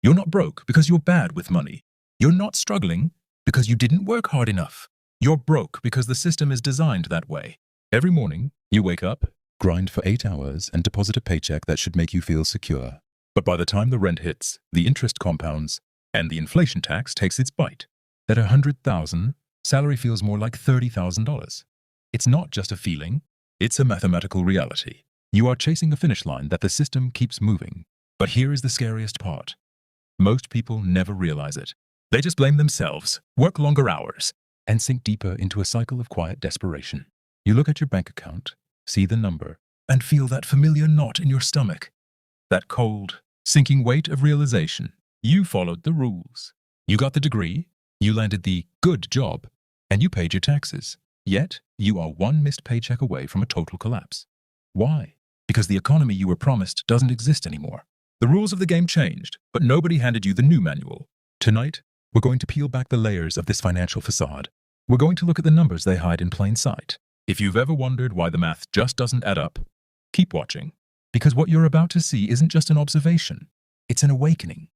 You're not broke because you're bad with money. You're not struggling because you didn't work hard enough. You're broke because the system is designed that way. Every morning, you wake up, grind for 8 hours, and deposit a paycheck that should make you feel secure. But by the time the rent hits, the interest compounds, and the inflation tax takes its bite, at $100,000, salary feels more like $30,000. It's not just a feeling, it's a mathematical reality. You are chasing a finish line that the system keeps moving. But here is the scariest part. Most people never realize it. They just blame themselves, work longer hours, and sink deeper into a cycle of quiet desperation. You look at your bank account, see the number, and feel that familiar knot in your stomach. That cold, sinking weight of realization. You followed the rules. You got the degree, you landed the good job, and you paid your taxes. Yet, you are one missed paycheck away from a total collapse. Why? Because the economy you were promised doesn't exist anymore. The rules of the game changed, but nobody handed you the new manual. Tonight, we're going to peel back the layers of this financial facade. We're going to look at the numbers they hide in plain sight. If you've ever wondered why the math just doesn't add up, keep watching. Because what you're about to see isn't just an observation, it's an awakening.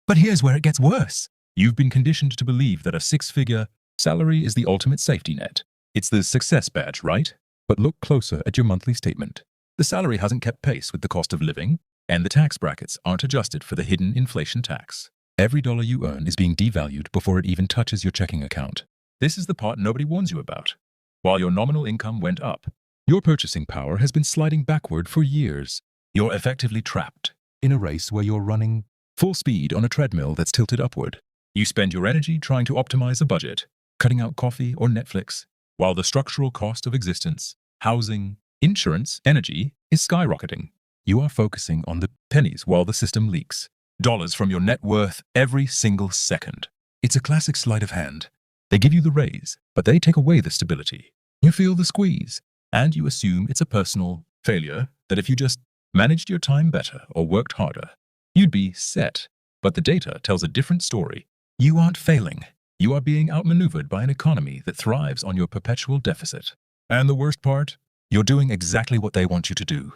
But here's where it gets worse. You've been conditioned to believe that a six-figure salary is the ultimate safety net. It's the success badge, right? But look closer at your monthly statement. The salary hasn't kept pace with the cost of living, and the tax brackets aren't adjusted for the hidden inflation tax. Every dollar you earn is being devalued before it even touches your checking account. This is the part nobody warns you about. While your nominal income went up, your purchasing power has been sliding backward for years. You're effectively trapped in a race where you're running full speed on a treadmill that's tilted upward. You spend your energy trying to optimize a budget, cutting out coffee or Netflix, while the structural cost of existence, housing, insurance, energy is skyrocketing. You are focusing on the pennies while the system leaks. Dollars from your net worth every single second. It's a classic sleight of hand. They give you the raise, but they take away the stability. You feel the squeeze, and you assume it's a personal failure, that if you just managed your time better or worked harder, you'd be set. But the data tells a different story. You aren't failing. You are being outmaneuvered by an economy that thrives on your perpetual deficit. And the worst part? You're doing exactly what they want you to do.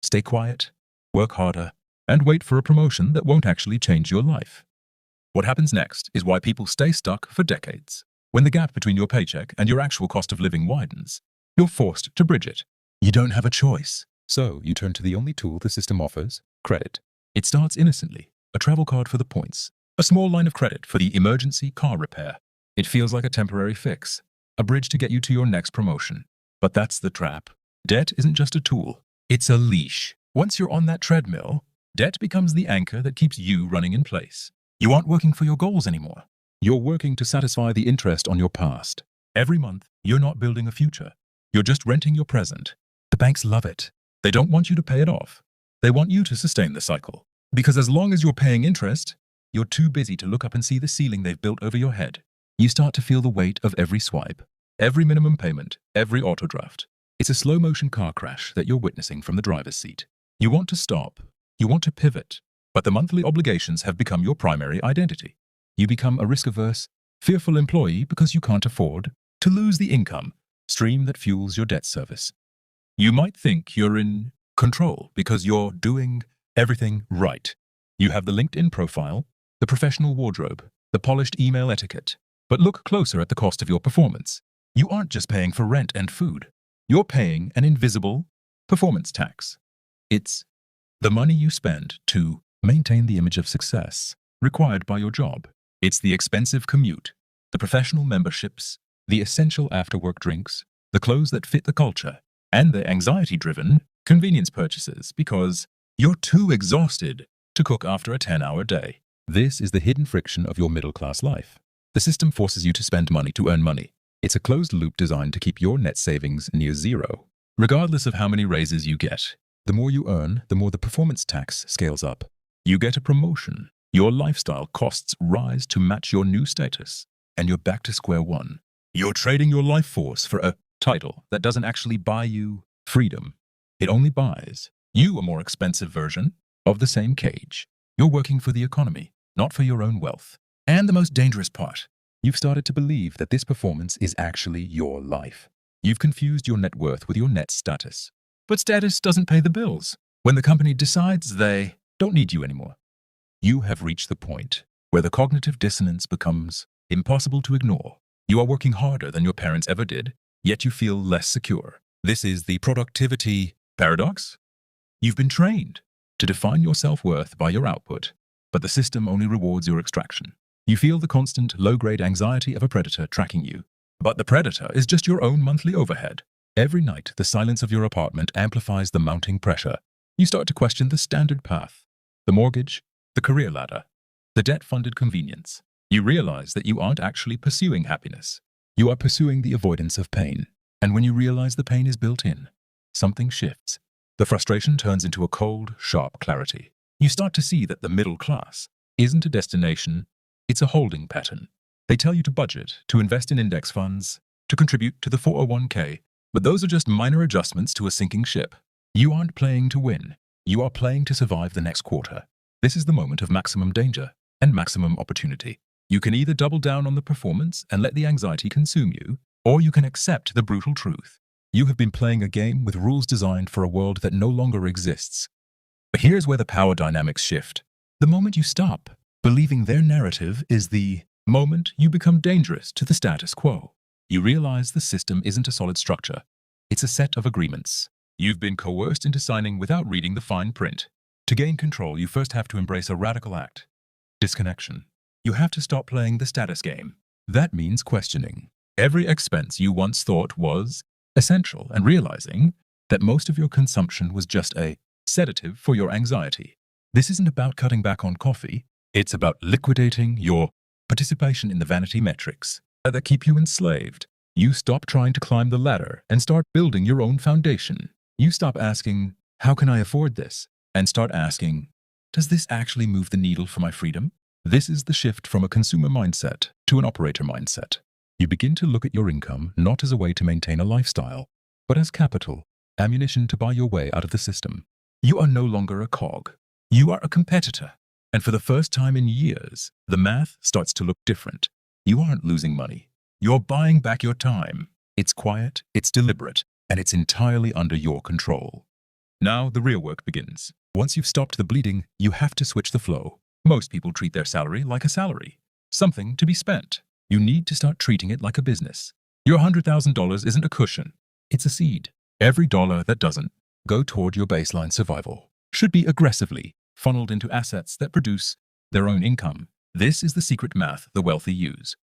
Stay quiet, work harder, and wait for a promotion that won't actually change your life. What happens next is why people stay stuck for decades. When the gap between your paycheck and your actual cost of living widens, you're forced to bridge it. You don't have a choice. So you turn to the only tool the system offers, credit. It starts innocently, a travel card for the points, a small line of credit for the emergency car repair. It feels like a temporary fix, a bridge to get you to your next promotion. But that's the trap. Debt isn't just a tool, it's a leash. Once you're on that treadmill, debt becomes the anchor that keeps you running in place. You aren't working for your goals anymore. You're working to satisfy the interest on your past. Every month, you're not building a future. You're just renting your present. The banks love it. They don't want you to pay it off. They want you to sustain the cycle. Because as long as you're paying interest, you're too busy to look up and see the ceiling they've built over your head. You start to feel the weight of every swipe, every minimum payment, every auto draft. It's a slow-motion car crash that you're witnessing from the driver's seat. You want to stop. You want to pivot. But the monthly obligations have become your primary identity. You become a risk-averse, fearful employee because you can't afford to lose the income stream that fuels your debt service. You might think you're in control because you're doing everything right. You have the LinkedIn profile, the professional wardrobe, the polished email etiquette. But look closer at the cost of your performance. You aren't just paying for rent and food. You're paying an invisible performance tax. It's the money you spend to maintain the image of success required by your job. It's the expensive commute, the professional memberships, the essential after-work drinks, the clothes that fit the culture, and the anxiety-driven convenience purchases because you're too exhausted to cook after a 10-hour day. This is the hidden friction of your middle-class life. The system forces you to spend money to earn money. It's a closed loop designed to keep your net savings near zero. Regardless of how many raises you get, the more you earn, the more the performance tax scales up. You get a promotion. Your lifestyle costs rise to match your new status, and you're back to square one. You're trading your life force for a title that doesn't actually buy you freedom. It only buys you a more expensive version of the same cage. You're working for the economy, not for your own wealth. And the most dangerous part, you've started to believe that this performance is actually your life. You've confused your net worth with your net status. But status doesn't pay the bills when the company decides they don't need you anymore. You have reached the point where the cognitive dissonance becomes impossible to ignore. You are working harder than your parents ever did, yet you feel less secure. This is the productivity paradox. You've been trained to define your self-worth by your output, but the system only rewards your extraction. You feel the constant low-grade anxiety of a predator tracking you, but the predator is just your own monthly overhead. Every night, the silence of your apartment amplifies the mounting pressure. You start to question the standard path, the mortgage, the career ladder, the debt-funded convenience. You realize that you aren't actually pursuing happiness. You are pursuing the avoidance of pain. And when you realize the pain is built in, something shifts. The frustration turns into a cold, sharp clarity. You start to see that the middle class isn't a destination, it's a holding pattern. They tell you to budget, to invest in index funds, to contribute to the 401k, but those are just minor adjustments to a sinking ship. You aren't playing to win. You are playing to survive the next quarter. This is the moment of maximum danger and maximum opportunity. You can either double down on the performance and let the anxiety consume you, or you can accept the brutal truth. You have been playing a game with rules designed for a world that no longer exists. But here's where the power dynamics shift. The moment you stop believing their narrative is the moment you become dangerous to the status quo. You realize the system isn't a solid structure. It's a set of agreements. You've been coerced into signing without reading the fine print. To gain control, you first have to embrace a radical act: disconnection. You have to stop playing the status game. That means questioning every expense you once thought was essential and realizing that most of your consumption was just a sedative for your anxiety. This isn't about cutting back on coffee. It's about liquidating your participation in the vanity metrics that keep you enslaved. You stop trying to climb the ladder and start building your own foundation. You stop asking, how can I afford this? And start asking, does this actually move the needle for my freedom? This is the shift from a consumer mindset to an operator mindset. You begin to look at your income not as a way to maintain a lifestyle, but as capital, ammunition to buy your way out of the system. You are no longer a cog. You are a competitor. And for the first time in years, the math starts to look different. You aren't losing money. You're buying back your time. It's quiet, it's deliberate, and it's entirely under your control. Now the real work begins. Once you've stopped the bleeding, you have to switch the flow. Most people treat their salary like a salary, something to be spent. You need to start treating it like a business. Your $100,000 isn't a cushion. It's a seed. Every dollar that doesn't go toward your baseline survival should be aggressively funneled into assets that produce their own income. This is the secret math the wealthy use.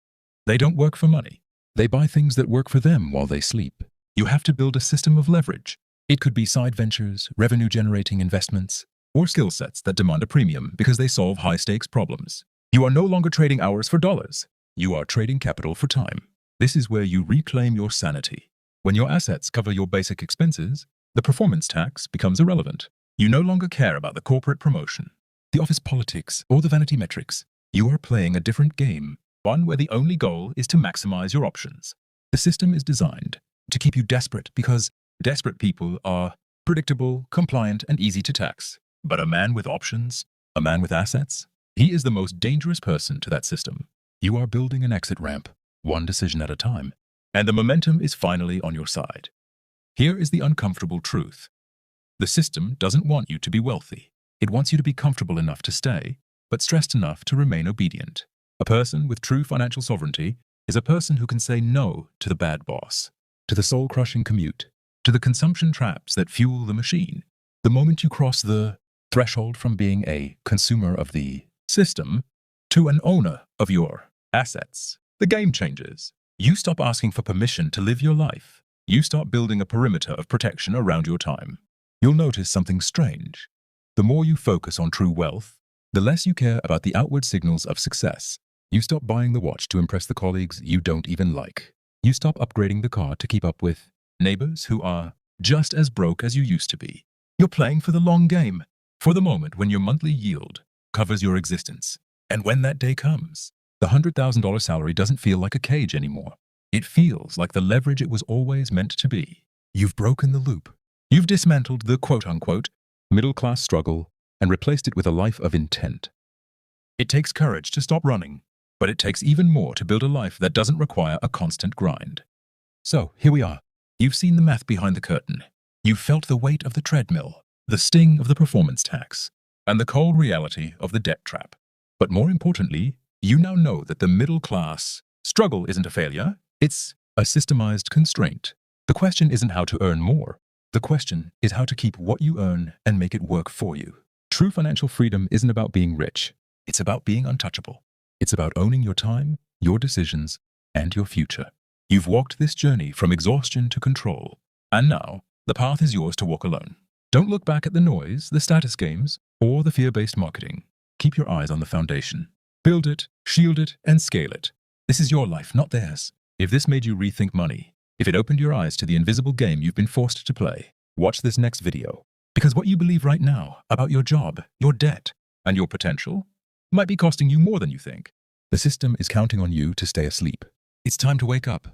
They don't work for money. They buy things that work for them while they sleep. You have to build a system of leverage. It could be side ventures, revenue-generating investments, or skill sets that demand a premium because they solve high-stakes problems. You are no longer trading hours for dollars. You are trading capital for time. This is where you reclaim your sanity. When your assets cover your basic expenses, the performance tax becomes irrelevant. You no longer care about the corporate promotion, the office politics, or the vanity metrics. You are playing a different game, one where the only goal is to maximize your options. The system is designed to keep you desperate because desperate people are predictable, compliant, and easy to tax. But a man with options, a man with assets, he is the most dangerous person to that system. You are building an exit ramp, one decision at a time, and the momentum is finally on your side. Here is the uncomfortable truth. The system doesn't want you to be wealthy. It wants you to be comfortable enough to stay, but stressed enough to remain obedient. A person with true financial sovereignty is a person who can say no to the bad boss, to the soul-crushing commute, to the consumption traps that fuel the machine. The moment you cross the threshold from being a consumer of the system to an owner of your assets, the game changes. You stop asking for permission to live your life. You start building a perimeter of protection around your time. You'll notice something strange. The more you focus on true wealth, the less you care about the outward signals of success. You stop buying the watch to impress the colleagues you don't even like. You stop upgrading the car to keep up with neighbors who are just as broke as you used to be. You're playing for the long game, for the moment when your monthly yield covers your existence. And when that day comes, the $100,000 salary doesn't feel like a cage anymore. It feels like the leverage it was always meant to be. You've broken the loop. You've dismantled the quote-unquote middle-class struggle and replaced it with a life of intent. It takes courage to stop running, but it takes even more to build a life that doesn't require a constant grind. So, here we are. You've seen the math behind the curtain. You've felt the weight of the treadmill, the sting of the performance tax. and the cold reality of the debt trap. But more importantly, you now know that the middle class struggle isn't a failure, it's a systemized constraint. The question isn't how to earn more. The question is how to keep what you earn and make it work for you. True financial freedom isn't about being rich. It's about being untouchable. It's about owning your time, your decisions, and your future. You've walked this journey from exhaustion to control, and now the path is yours to walk alone. Don't look back at the noise, the status games, or the fear-based marketing. Keep your eyes on the foundation. Build it, shield it, and scale it. This is your life, not theirs. If this made you rethink money, if it opened your eyes to the invisible game you've been forced to play, watch this next video. Because what you believe right now about your job, your debt, and your potential might be costing you more than you think. The system is counting on you to stay asleep. It's time to wake up.